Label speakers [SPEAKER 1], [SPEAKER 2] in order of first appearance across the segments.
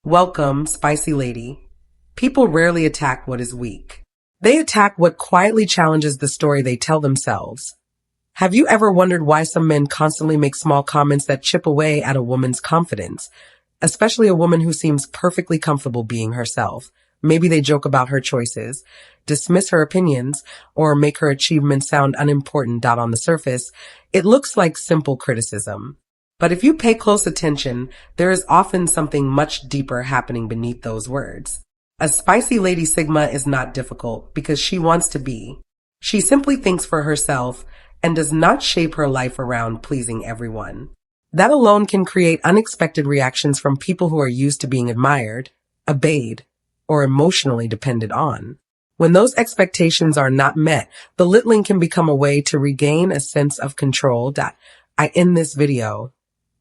[SPEAKER 1] Welcome, spicy lady. People rarely attack what is weak. They attack what quietly challenges the story they tell themselves. Have you ever wondered why some men constantly make small comments that chip away at a woman's confidence, especially a woman who seems perfectly comfortable being herself? Maybe they joke about her choices, dismiss her opinions, or make her achievements sound unimportant. On the surface, it looks like simple criticism. But if you pay close attention, there is often something much deeper happening beneath those words. A spicy lady Sigma is not difficult because she wants to be. She simply thinks for herself and does not shape her life around pleasing everyone. That alone can create unexpected reactions from people who are used to being admired, obeyed, or emotionally depended on. When those expectations are not met, belittling can become a way to regain a sense of control. In this video,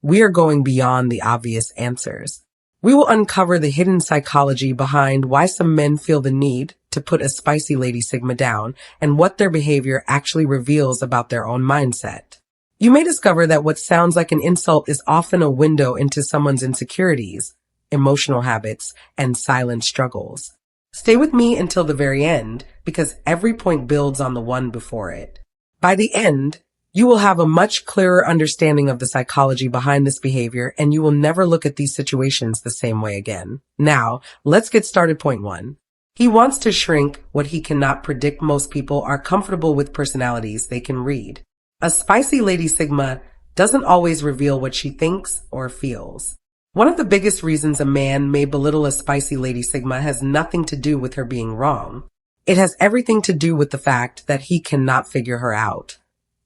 [SPEAKER 1] we are going beyond the obvious answers. We will uncover the hidden psychology behind why some men feel the need to put a spicy lady Sigma down and what their behavior actually reveals about their own mindset. You may discover that what sounds like an insult is often a window into someone's insecurities, emotional habits, and silent struggles. Stay with me until the very end because every point builds on the one before it. By the end, you will have a much clearer understanding of the psychology behind this behavior, and you will never look at these situations the same way again. Now, let's get started. Point 1. He wants to shrink what he cannot predict. Most people are comfortable with personalities they can read. A spicy lady Sigma doesn't always reveal what she thinks or feels. One of the biggest reasons a man may belittle a spicy lady Sigma has nothing to do with her being wrong. It has everything to do with the fact that he cannot figure her out.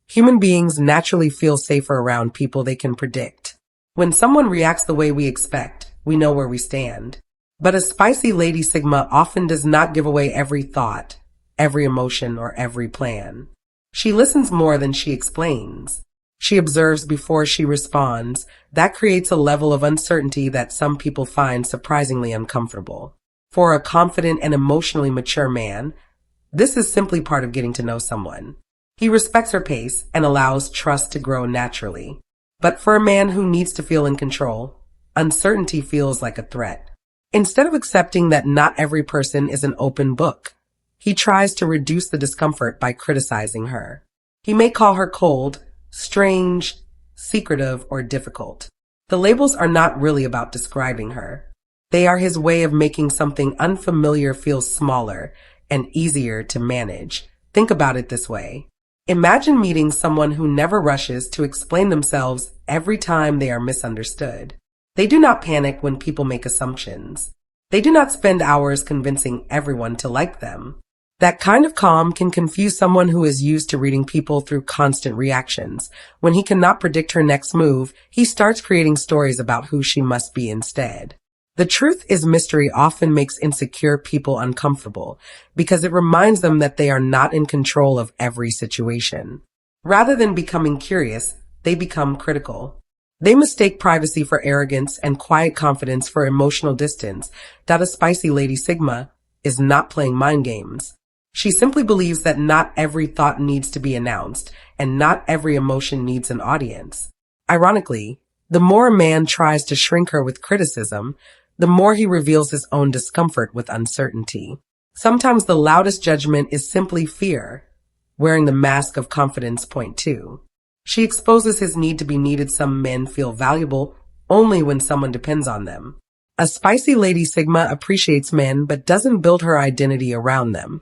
[SPEAKER 1] Human beings naturally feel safer around people they can predict. When someone reacts the way we expect, we know where we stand. But a spicy lady Sigma often does not give away every thought, every emotion, or every plan. She listens more than she explains. She observes before she responds. That creates a level of uncertainty that some people find surprisingly uncomfortable. For a confident and emotionally mature man, this is simply part of getting to know someone. He respects her pace and allows trust to grow naturally. But for a man who needs to feel in control, uncertainty feels like a threat. Instead of accepting that not every person is an open book, he tries to reduce the discomfort by criticizing her. He may call her cold, strange, secretive, or difficult. The labels are not really about describing her. They are his way of making something unfamiliar feel smaller and easier to manage. Think about it this way. Imagine meeting someone who never rushes to explain themselves every time they are misunderstood. They do not panic when people make assumptions. They do not spend hours convincing everyone to like them. That kind of calm can confuse someone who is used to reading people through constant reactions. When he cannot predict her next move, he starts creating stories about who she must be instead. The truth is, mystery often makes insecure people uncomfortable because it reminds them that they are not in control of every situation. Rather than becoming curious, they become critical. They mistake privacy for arrogance and quiet confidence for emotional distance. A spicy lady Sigma is not playing mind games. She simply believes that not every thought needs to be announced and not every emotion needs an audience. Ironically, the more a man tries to shrink her with criticism, the more he reveals his own discomfort with uncertainty. Sometimes the loudest judgment is simply fear, wearing the mask of confidence. Point 2. She exposes his need to be needed. Some men feel valuable only when someone depends on them. A spicy lady Sigma appreciates men but doesn't build her identity around them.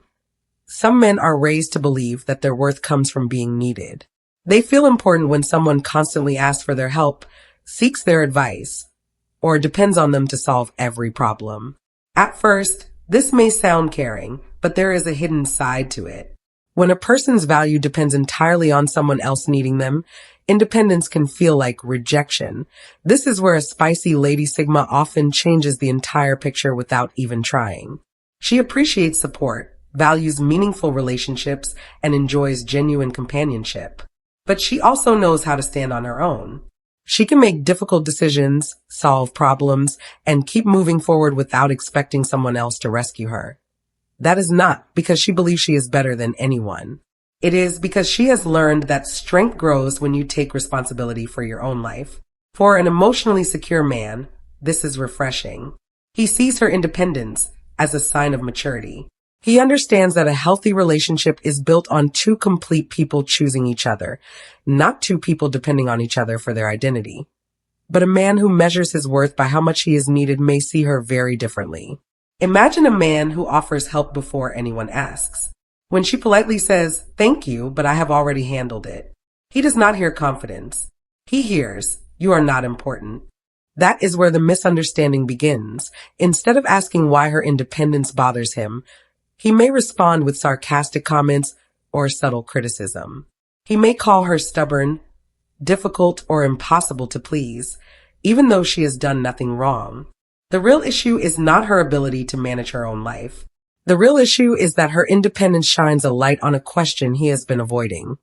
[SPEAKER 1] Some men are raised to believe that their worth comes from being needed. They feel important when someone constantly asks for their help, seeks their advice, or depends on them to solve every problem. At first, this may sound caring, but there is a hidden side to it. When a person's value depends entirely on someone else needing them, independence can feel like rejection. This is where a spicy lady Sigma often changes the entire picture without even trying. She appreciates support, values meaningful relationships, and enjoys genuine companionship. But she also knows how to stand on her own. She can make difficult decisions, solve problems, and keep moving forward without expecting someone else to rescue her. That is not because she believes she is better than anyone. It is because she has learned that strength grows when you take responsibility for your own life. For an emotionally secure man, this is refreshing. He sees her independence as a sign of maturity. He understands that a healthy relationship is built on two complete people choosing each other, not two people depending on each other for their identity. But a man who measures his worth by how much he is needed may see her very differently. Imagine a man who offers help before anyone asks. When she politely says, "Thank you, but I have already handled it," he does not hear confidence. He hears, "You are not important." That is where the misunderstanding begins. Instead of asking why her independence bothers him, he may respond with sarcastic comments or subtle criticism. He may call her stubborn, difficult, or impossible to please, even though she has done nothing wrong. The real issue is not her ability to manage her own life. The real issue is that her independence shines a light on a question he has been avoiding.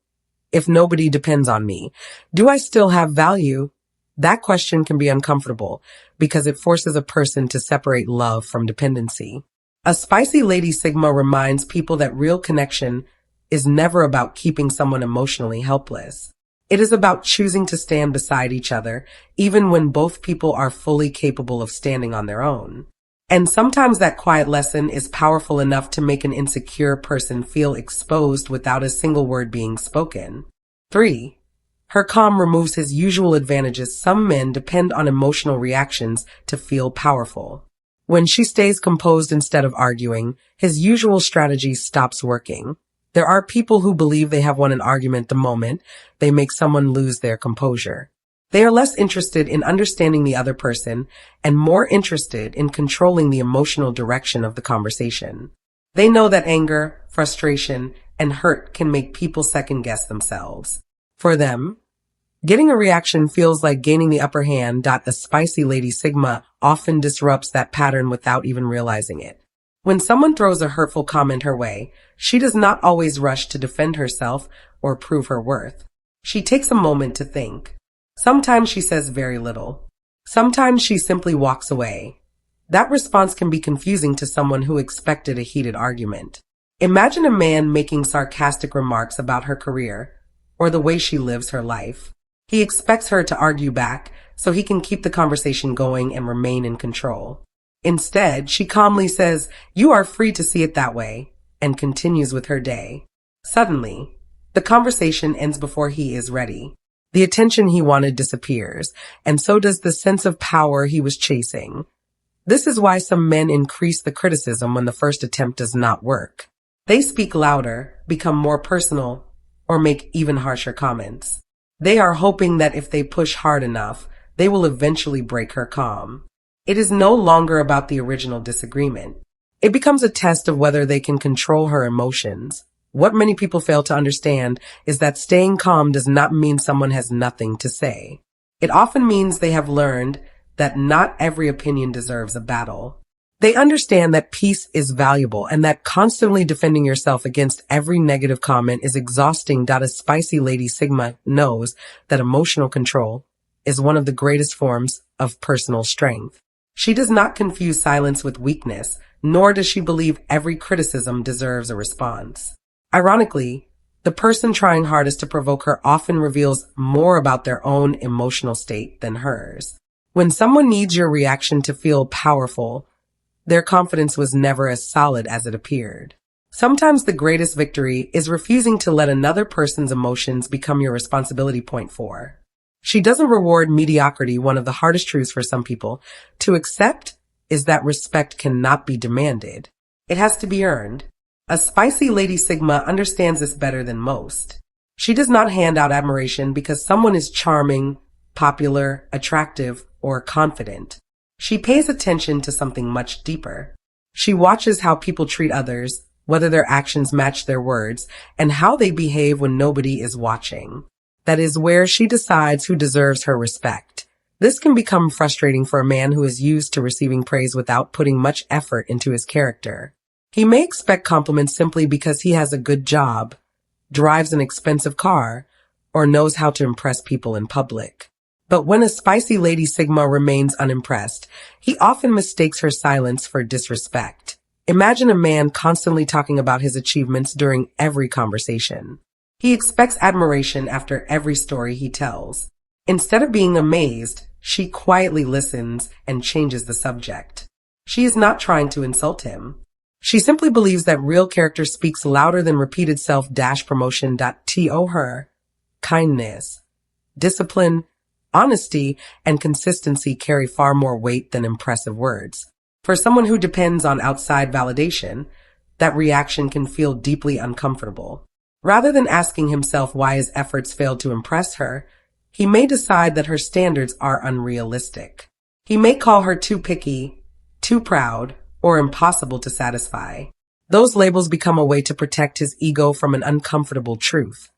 [SPEAKER 1] If nobody depends on me, do I still have value? That question can be uncomfortable because it forces a person to separate love from dependency. A spicy Lady Sigma reminds people that real connection is never about keeping someone emotionally helpless. It is about choosing to stand beside each other, even when both people are fully capable of standing on their own. And sometimes that quiet lesson is powerful enough to make an insecure person feel exposed without a single word being spoken. 3. Her calm removes his usual advantages. Some men depend on emotional reactions to feel powerful. When she stays composed instead of arguing, his usual strategy stops working. There are people who believe they have won an argument the moment they make someone lose their composure. They are less interested in understanding the other person and more interested in controlling the emotional direction of the conversation. They know that anger, frustration, and hurt can make people second-guess themselves. For them, getting a reaction feels like gaining the upper hand. A spicy Lady Sigma often disrupts that pattern without even realizing it. When someone throws a hurtful comment her way, she does not always rush to defend herself or prove her worth. She takes a moment to think. Sometimes she says very little. Sometimes she simply walks away. That response can be confusing to someone who expected a heated argument. Imagine a man making sarcastic remarks about her career or the way she lives her life. He expects her to argue back so he can keep the conversation going and remain in control. Instead, she calmly says, "You are free to see it that way," and continues with her day. Suddenly, the conversation ends before he is ready. The attention he wanted disappears, and so does the sense of power he was chasing. This is why some men increase the criticism when the first attempt does not work. They speak louder, become more personal, or make even harsher comments. They are hoping that if they push hard enough, they will eventually break her calm. It is no longer about the original disagreement. It becomes a test of whether they can control her emotions. What many people fail to understand is that staying calm does not mean someone has nothing to say. It often means they have learned that not every opinion deserves a battle. They understand that peace is valuable and that constantly defending yourself against every negative comment is exhausting. A spicy Lady Sigma knows that emotional control is one of the greatest forms of personal strength. She does not confuse silence with weakness, nor does she believe every criticism deserves a response. Ironically, the person trying hardest to provoke her often reveals more about their own emotional state than hers. When someone needs your reaction to feel powerful, their confidence was never as solid as it appeared. Sometimes the greatest victory is refusing to let another person's emotions become your responsibility. Point 4. She doesn't reward mediocrity. One of the hardest truths for some people to accept is that respect cannot be demanded. It has to be earned. A spicy Lady Sigma understands this better than most. She does not hand out admiration because someone is charming, popular, attractive, or confident. She pays attention to something much deeper. She watches how people treat others, whether their actions match their words, and how they behave when nobody is watching. That is where she decides who deserves her respect. This can become frustrating for a man who is used to receiving praise without putting much effort into his character. He may expect compliments simply because he has a good job, drives an expensive car, or knows how to impress people in public. But when a spicy Lady Sigma remains unimpressed, he often mistakes her silence for disrespect. Imagine a man constantly talking about his achievements during every conversation. He expects admiration after every story he tells. Instead of being amazed, she quietly listens and changes the subject. She is not trying to insult him. She simply believes that real character speaks louder than repeated self-promotion. To her, kindness, discipline, honesty, and consistency carry far more weight than impressive words. For someone who depends on outside validation, that reaction can feel deeply uncomfortable. Rather than asking himself why his efforts failed to impress her, he may decide that her standards are unrealistic. He may call her too picky, too proud, or impossible to satisfy. Those labels become a way to protect his ego from an uncomfortable truth.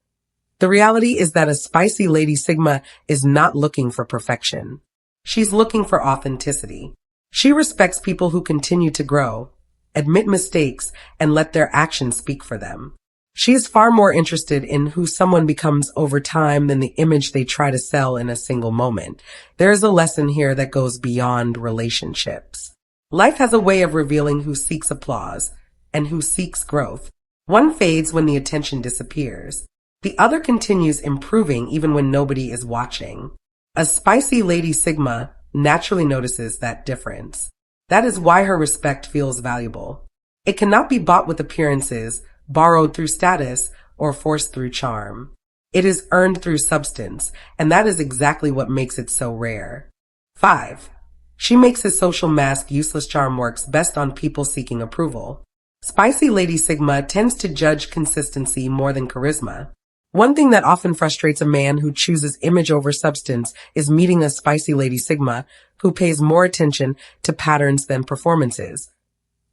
[SPEAKER 1] The reality is that a spicy Lady Sigma is not looking for perfection. She's looking for authenticity. She respects people who continue to grow, admit mistakes, and let their actions speak for them. She is far more interested in who someone becomes over time than the image they try to sell in a single moment. There is a lesson here that goes beyond relationships. Life has a way of revealing who seeks applause and who seeks growth. One fades when the attention disappears. The other continues improving even when nobody is watching. A spicy Lady Sigma naturally notices that difference. That is why her respect feels valuable. It cannot be bought with appearances, borrowed through status, or forced through charm. It is earned through substance, and that is exactly what makes it so rare. 5. She makes his social mask useless. Charm works best on people seeking approval. Spicy Lady Sigma tends to judge consistency more than charisma. One thing that often frustrates a man who chooses image over substance is meeting a spicy Lady Sigma who pays more attention to patterns than performances.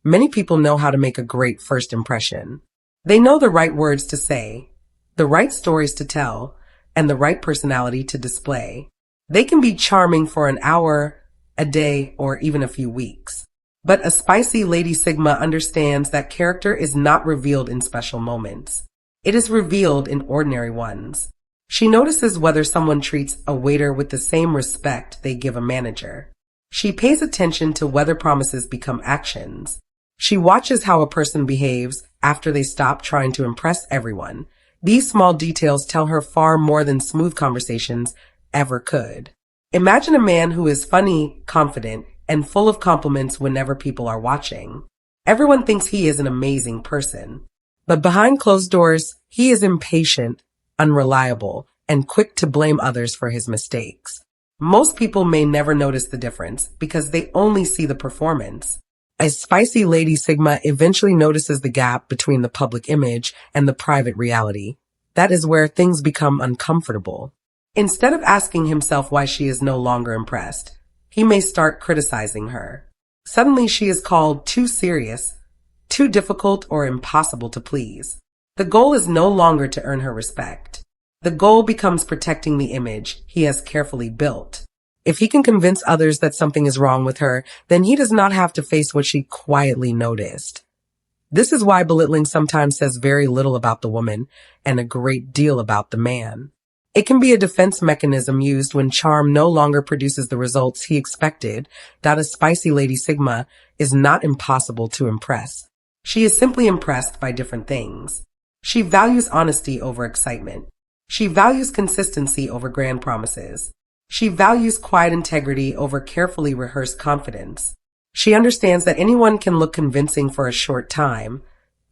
[SPEAKER 1] Many people know how to make a great first impression. They know the right words to say, the right stories to tell, and the right personality to display. They can be charming for an hour, a day, or even a few weeks. But a spicy Lady Sigma understands that character is not revealed in special moments. It is revealed in ordinary ones. She notices whether someone treats a waiter with the same respect they give a manager. She pays attention to whether promises become actions. She watches how a person behaves after they stop trying to impress everyone. These small details tell her far more than smooth conversations ever could. Imagine a man who is funny, confident, and full of compliments whenever people are watching. Everyone thinks he is an amazing person. But behind closed doors, he is impatient, unreliable, and quick to blame others for his mistakes. Most people may never notice the difference because they only see the performance. A spicy Lady Sigma eventually notices the gap between the public image and the private reality. That is where things become uncomfortable. Instead of asking himself why she is no longer impressed, he may start criticizing her. Suddenly she is called too serious, too difficult, or impossible to please. The goal is no longer to earn her respect. The goal becomes protecting the image he has carefully built. If he can convince others that something is wrong with her, then he does not have to face what she quietly noticed. This is why belittling sometimes says very little about the woman and a great deal about the man. It can be a defense mechanism used when charm no longer produces the results he expected. That a spicy Lady Sigma is not impossible to impress. She is simply impressed by different things. She values honesty over excitement. She values consistency over grand promises. She values quiet integrity over carefully rehearsed confidence. She understands that anyone can look convincing for a short time,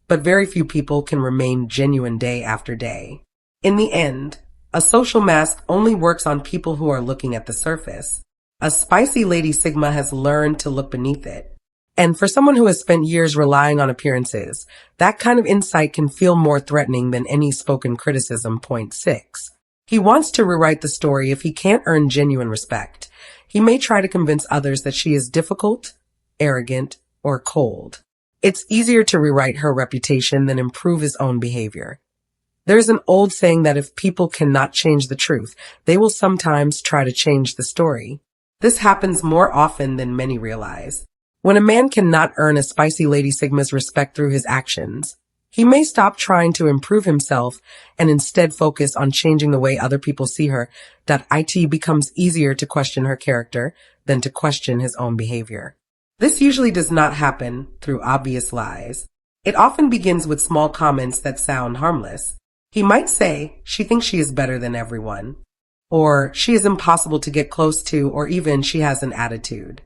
[SPEAKER 1] but very few people can remain genuine day after day. In the end, a social mask only works on people who are looking at the surface. A spicy Lady Sigma has learned to look beneath it. And for someone who has spent years relying on appearances, that kind of insight can feel more threatening than any spoken criticism. Point 6. He wants to rewrite the story if he can't earn genuine respect. He may try to convince others that she is difficult, arrogant, or cold. It's easier to rewrite her reputation than improve his own behavior. There is an old saying that if people cannot change the truth, they will sometimes try to change the story. This happens more often than many realize. When a man cannot earn a spicy Lady Sigma's respect through his actions, he may stop trying to improve himself and instead focus on changing the way other people see her. It becomes easier to question her character than to question his own behavior. This usually does not happen through obvious lies. It often begins with small comments that sound harmless. He might say, she thinks she is better than everyone, or she is impossible to get close to, or even she has an attitude.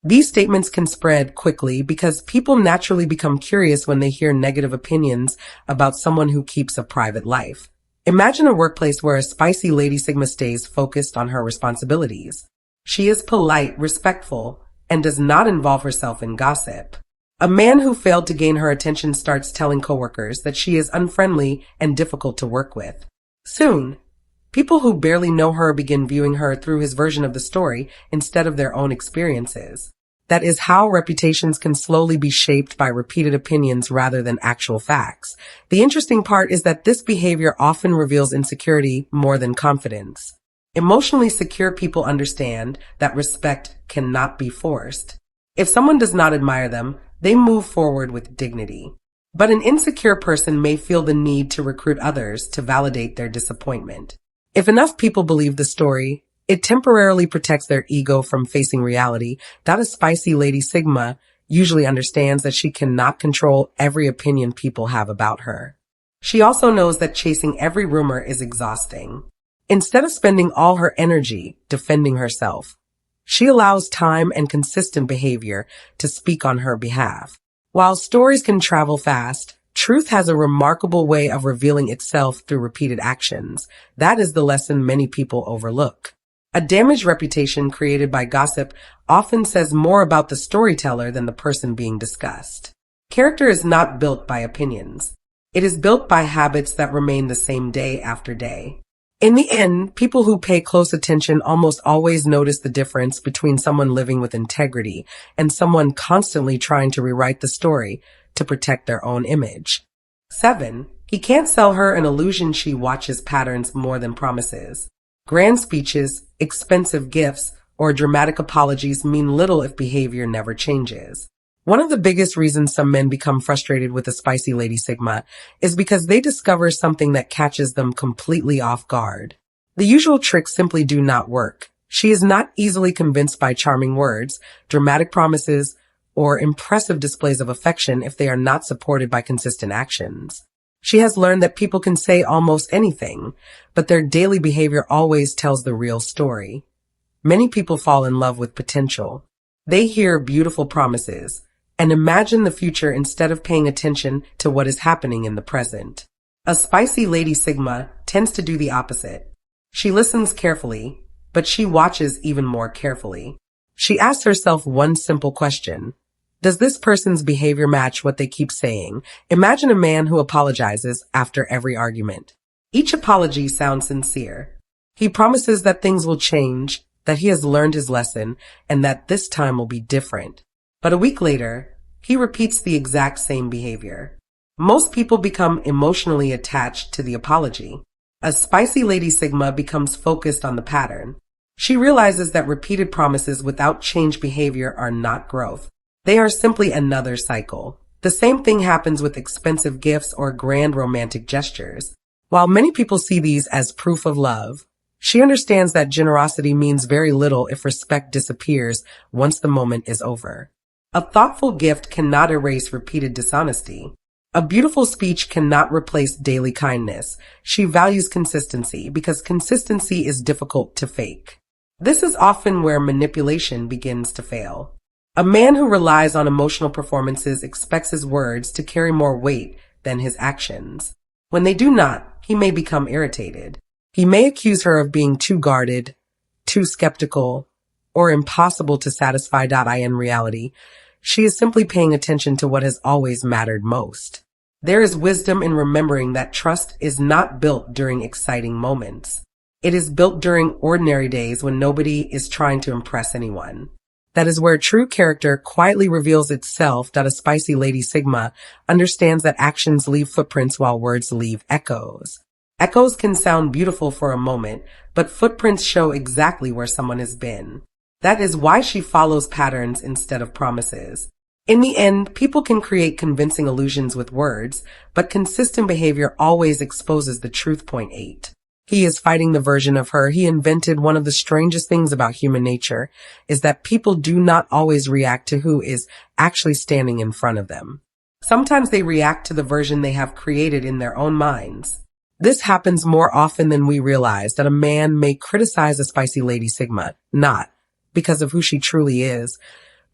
[SPEAKER 1] These statements can spread quickly because people naturally become curious when they hear negative opinions about someone who keeps a private life. Imagine a workplace where a spicy Lady Sigma stays focused on her responsibilities. She is polite, respectful, and does not involve herself in gossip. A man who failed to gain her attention starts telling coworkers that she is unfriendly and difficult to work with. Soon, people who barely know her begin viewing her through his version of the story instead of their own experiences. That is how reputations can slowly be shaped by repeated opinions rather than actual facts. The interesting part is that this behavior often reveals insecurity more than confidence. Emotionally secure people understand that respect cannot be forced. If someone does not admire them, they move forward with dignity. But an insecure person may feel the need to recruit others to validate their disappointment. If enough people believe the story, it temporarily protects their ego from facing reality. That a spicy Lady Sigma usually understands that she cannot control every opinion people have about her. She also knows that chasing every rumor is exhausting. Instead of spending all her energy defending herself, she allows time and consistent behavior to speak on her behalf. While stories can travel fast, truth has a remarkable way of revealing itself through repeated actions. That is the lesson many people overlook. A damaged reputation created by gossip often says more about the storyteller than the person being discussed. Character is not built by opinions. It is built by habits that remain the same day after day. In the end, people who pay close attention almost always notice the difference between someone living with integrity and someone constantly trying to rewrite the story to protect their own image. 7. He can't sell her an illusion she watches patterns more than promises. Grand speeches, expensive gifts, or dramatic apologies mean little if behavior never changes. One of the biggest reasons some men become frustrated with a spicy Lady Sigma is because they discover something that catches them completely off guard. The usual tricks simply do not work. She is not easily convinced by charming words, dramatic promises, or impressive displays of affection if they are not supported by consistent actions. She has learned that people can say almost anything, but their daily behavior always tells the real story. Many people fall in love with potential. They hear beautiful promises and imagine the future instead of paying attention to what is happening in the present. A spicy Lady Sigma tends to do the opposite. She listens carefully, but she watches even more carefully. She asks herself one simple question. Does this person's behavior match what they keep saying? Imagine a man who apologizes after every argument. Each apology sounds sincere. He promises that things will change, that he has learned his lesson, and that this time will be different. But a week later, he repeats the exact same behavior. Most people become emotionally attached to the apology. A spicy Lady Sigma becomes focused on the pattern. She realizes that repeated promises without change behavior are not growth. They are simply another cycle. The same thing happens with expensive gifts or grand romantic gestures. While many people see these as proof of love, she understands that generosity means very little if respect disappears once the moment is over. A thoughtful gift cannot erase repeated dishonesty. A beautiful speech cannot replace daily kindness. She values consistency because consistency is difficult to fake. This is often where manipulation begins to fail. A man who relies on emotional performances expects his words to carry more weight than his actions. When they do not, he may become irritated. He may accuse her of being too guarded, too skeptical, or impossible to satisfy. In reality, she is simply paying attention to what has always mattered most. There is wisdom in remembering that trust is not built during exciting moments. It is built during ordinary days when nobody is trying to impress anyone. That is where true character quietly reveals itself. That a spicy Lady Sigma understands that actions leave footprints while words leave echoes. Echoes can sound beautiful for a moment, but footprints show exactly where someone has been. That is why she follows patterns instead of promises. In the end, people can create convincing illusions with words, but consistent behavior always exposes the truth. Point 8. He is fighting the version of her he invented. One of the strangest things about human nature is that people do not always react to who is actually standing in front of them. Sometimes they react to the version they have created in their own minds. This happens more often than we realize. That a man may criticize a spicy Lady Sigma, not because of who she truly is,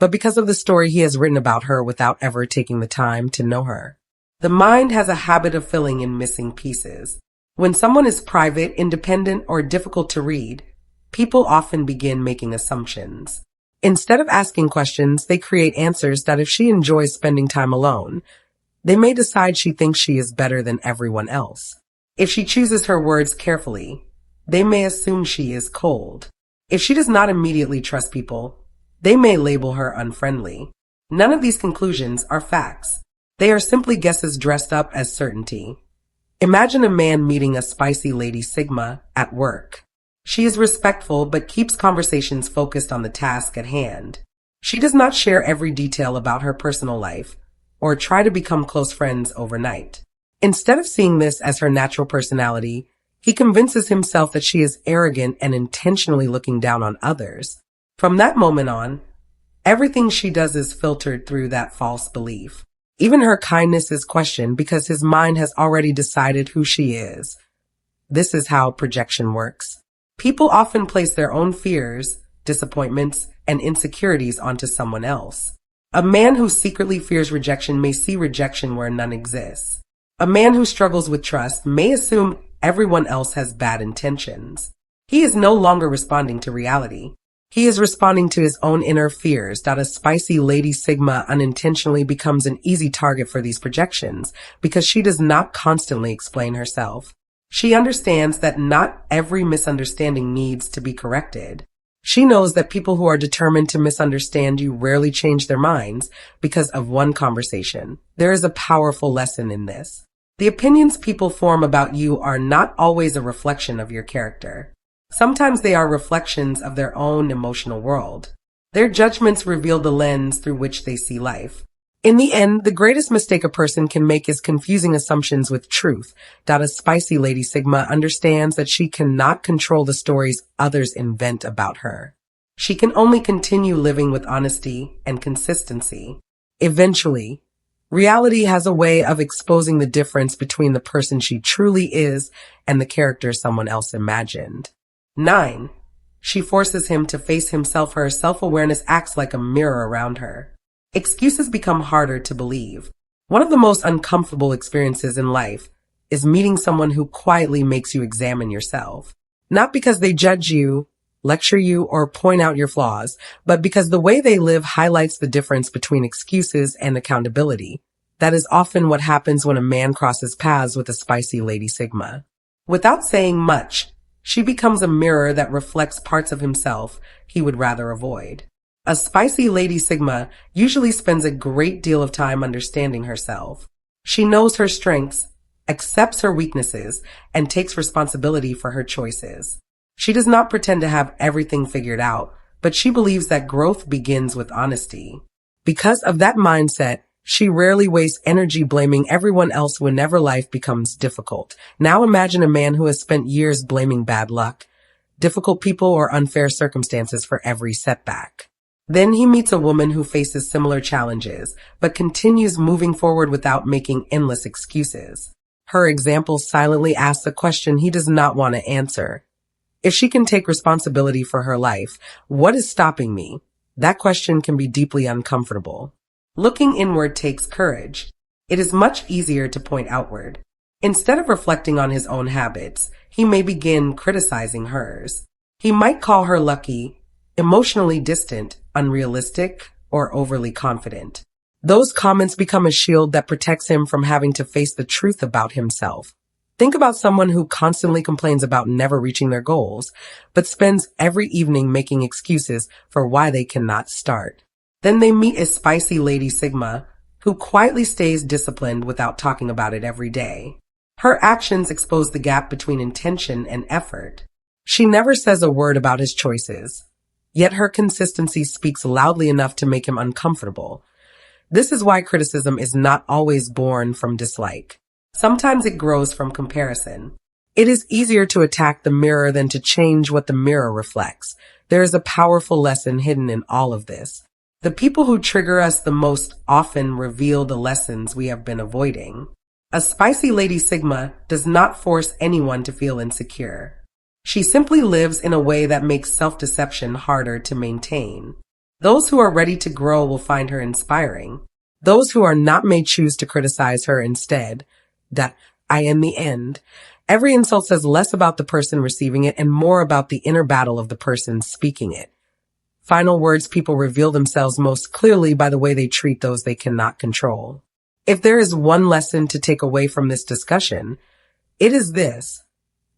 [SPEAKER 1] but because of the story he has written about her without ever taking the time to know her. The mind has a habit of filling in missing pieces. When someone is private, independent, or difficult to read, people often begin making assumptions. Instead of asking questions, they create answers that if she enjoys spending time alone, they may decide she thinks she is better than everyone else. If she chooses her words carefully, they may assume she is cold. If she does not immediately trust people, they may label her unfriendly. None of these conclusions are facts. They are simply guesses dressed up as certainty. Imagine a man meeting a spicy lady Sigma at work. She is respectful but keeps conversations focused on the task at hand. She does not share every detail about her personal life or try to become close friends overnight. Instead of seeing this as her natural personality, he convinces himself that she is arrogant and intentionally looking down on others. From that moment on, everything she does is filtered through that false belief. Even her kindness is questioned because his mind has already decided who she is. This is how projection works. People often place their own fears, disappointments, and insecurities onto someone else. A man who secretly fears rejection may see rejection where none exists. A man who struggles with trust may assume everyone else has bad intentions. He is no longer responding to reality. He is responding to his own inner fears. A spicy lady Sigma unintentionally becomes an easy target for these projections because she does not constantly explain herself. She understands that not every misunderstanding needs to be corrected. She knows that people who are determined to misunderstand you rarely change their minds because of one conversation. There is a powerful lesson in this. The opinions people form about you are not always a reflection of your character. Sometimes they are reflections of their own emotional world. Their judgments reveal the lens through which they see life. In the end, the greatest mistake a person can make is confusing assumptions with truth. A spicy lady Sigma understands that she cannot control the stories others invent about her. She can only continue living with honesty and consistency. Eventually, reality has a way of exposing the difference between the person she truly is and the character someone else imagined. 9. She forces him to face himself. Her self-awareness acts like a mirror around her. Excuses become harder to believe. One of the most uncomfortable experiences in life is meeting someone who quietly makes you examine yourself. Not because they judge you, lecture you, or point out your flaws, but because the way they live highlights the difference between excuses and accountability. That is often what happens when a man crosses paths with a spicy lady Sigma. Without saying much, she becomes a mirror that reflects parts of himself he would rather avoid. A spicy lady Sigma usually spends a great deal of time understanding herself. She knows her strengths, accepts her weaknesses, and takes responsibility for her choices. She does not pretend to have everything figured out, but she believes that growth begins with honesty. Because of that mindset, she rarely wastes energy blaming everyone else whenever life becomes difficult. Now imagine a man who has spent years blaming bad luck, difficult people, or unfair circumstances for every setback. Then he meets a woman who faces similar challenges, but continues moving forward without making endless excuses. Her example silently asks a question he does not want to answer. If she can take responsibility for her life, what is stopping me? That question can be deeply uncomfortable. Looking inward takes courage. It is much easier to point outward. Instead of reflecting on his own habits, he may begin criticizing hers. He might call her lucky, emotionally distant, unrealistic, or overly confident. Those comments become a shield that protects him from having to face the truth about himself. Think about someone who constantly complains about never reaching their goals, but spends every evening making excuses for why they cannot start. Then they meet a spicy lady Sigma who quietly stays disciplined without talking about it every day. Her actions expose the gap between intention and effort. She never says a word about his choices, yet her consistency speaks loudly enough to make him uncomfortable. This is why criticism is not always born from dislike. Sometimes it grows from comparison. It is easier to attack the mirror than to change what the mirror reflects. There is a powerful lesson hidden in all of this. The people who trigger us the most often reveal the lessons we have been avoiding. A spicy lady Sigma does not force anyone to feel insecure. She simply lives in a way that makes self-deception harder to maintain. Those who are ready to grow will find her inspiring. Those who are not may choose to criticize her instead. That I in the end. Every insult says less about the person receiving it and more about the inner battle of the person speaking it. Final words: people reveal themselves most clearly by the way they treat those they cannot control. If there is one lesson to take away from this discussion, it is this.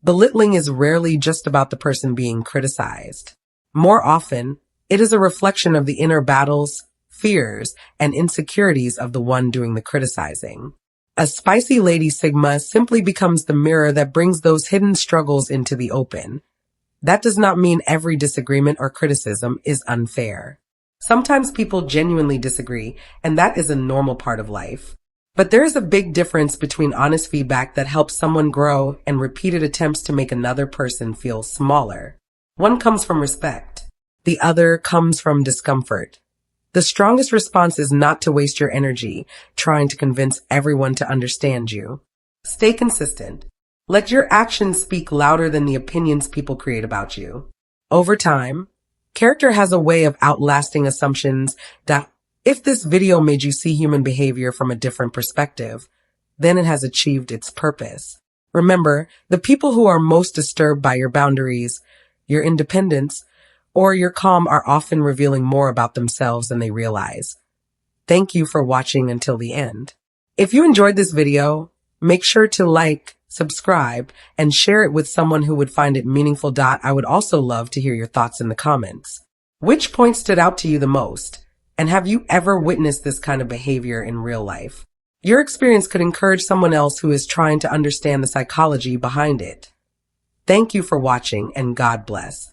[SPEAKER 1] Belittling is rarely just about the person being criticized. More often, it is a reflection of the inner battles, fears, and insecurities of the one doing the criticizing. A spicy Lady Sigma simply becomes the mirror that brings those hidden struggles into the open. That does not mean every disagreement or criticism is unfair. Sometimes people genuinely disagree, and that is a normal part of life. But there is a big difference between honest feedback that helps someone grow and repeated attempts to make another person feel smaller. One comes from respect. The other comes from discomfort. The strongest response is not to waste your energy trying to convince everyone to understand you. Stay consistent. Let your actions speak louder than the opinions people create about you. Over time, character has a way of outlasting assumptions that if this video made you see human behavior from a different perspective, then it has achieved its purpose. Remember, the people who are most disturbed by your boundaries, your independence, or your calm are often revealing more about themselves than they realize. Thank you for watching until the end. If you enjoyed this video, make sure to like, subscribe, and share it with someone who would find it meaningful. I would also love to hear your thoughts in the comments. Which point stood out to you the most? And have you ever witnessed this kind of behavior in real life? Your experience could encourage someone else who is trying to understand the psychology behind it. Thank you for watching, and God bless.